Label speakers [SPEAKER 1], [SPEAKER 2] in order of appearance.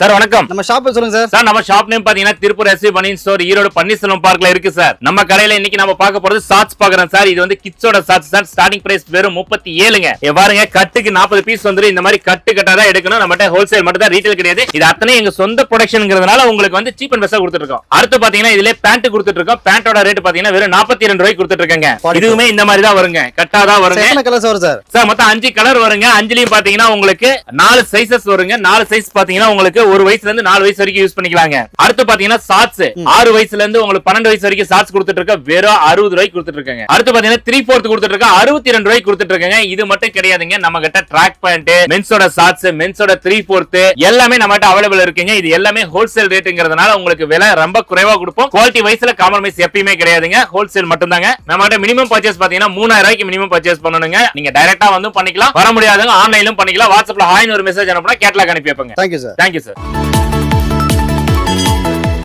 [SPEAKER 1] Sir வணக்கம்.
[SPEAKER 2] நம்ம shop சொல்லுங்க சார்.
[SPEAKER 1] சார் நம்ம ஷாப் நேம் பாத்தீங்கன்னா திருப்பூர் எஸ்வி பனியன் ஸ்டோர், ஈரோடு பன்னீர்செல்வம் பார்க்ல இருக்கு சார். நம்ம கடையில இன்னைக்கு நம்ம பார்க்க போறது ஷார்ட்ஸ் பாக்குறோம் சார். இது வந்து கிட்ஸோட ஷார்ட்ஸ் சார். ஸ்டார்டிங் பிரைஸ் வெறும் 37ங்க. பாருங்க, கட்டுக்கு 40 பீஸ் வந்துரும். இந்த மாதிரி கட்டு கட்டா தான் எடுக்கணும். நம்மட்ட ஹோல்சேல் மட்டும் தான், ரீட்டைல் கிடையாது. இது அத்தனை எங்க சொந்த ப்ரொடக்ஷன்ங்கிறதுனால உங்களுக்கு வந்து சீப் அண்ட் பெஸ்டா கொடுத்துட்டு இருக்கோம். அடுத்து பாத்தீங்கன்னா இதுல பேண்ட் கொடுத்துட்டு இருக்கோம். பேண்டோட ரேட் பாத்தீங்கன்னா வெறும் 42 ரூபாய்க்கு கொடுத்துட்டு இருக்கேங்க. இதுவுமே இந்த மாதிரி தான் வருங்க, கட்டா தான் வருங்க.
[SPEAKER 2] எத்தனை கலர்ஸ் வரும் சார்?
[SPEAKER 1] சார் மொத்தம் 5 கலர் வருங்க. 5லயும் பாத்தீங்கன்னா உங்களுக்கு 4 சைஸஸ் வருங்க. 4 சைஸ் பாத்தீங்கன்னா உங்களுக்கு 1 வயசுல இருந்து 4 வயசு வரைக்கும் யூஸ் பண்ணிக்கலாங்க. அடுத்து பாத்தீங்கன்னா ஷார்ட்ஸ் 6 வயசுல இருந்து உங்களுக்கு 12 வயசு வரைக்கும் ஷார்ட்ஸ் கொடுத்துட்டு இருக்க வெறும் 60 ரூபாய்க்கு கொடுத்துட்டு இருக்காங்க. அடுத்து பாத்தீங்கன்னா 3/4 கொடுத்துட்டு இருக்க 62 ரூபாய்க்கு கொடுத்துட்டு இருக்காங்க. இது மட்டும் கிடையாதுங்க, நம்ம கிட்ட ட்ராக் பேண்ட், மென்ஸோட ஷார்ட்ஸ், மென்ஸோட 3/4 எல்லாமே நம்ம கிட்ட அவைலபிள் இருக்குங்க. இது எல்லாமே ஹோல்சேல் ரேட்ங்கிறதுனால உங்களுக்கு விலை ரொம்ப குறைவா கொடுப்போம். குவாலிட்டி வைஸ்ல காம்ப்ரமைஸ் எப்பயுமே கிடையாதுங்க, ஹோல்சேல் மட்டும் தாங்க. நம்ம கிட்ட மினிமம் பர்ச்சேஸ் பாத்தீங்கன்னா 3000 ரூபாய்க்கு மினிமம் பர்ச்சேஸ் பண்ணணுங்க. நீங்க டைரக்டா வந்து பண்ணிக்கலாம், வர முடியாதுங்க ஆன்லைன்லயும் பண்ணிக்கலாம். வாட்ஸ்அப்ல ஹாய்னு ஒரு மெசேஜ் அனுப்புனா கேட்டலாக் அனுப்பி வைப்பேங்க.
[SPEAKER 2] Thank you sir.
[SPEAKER 1] Thank you sir.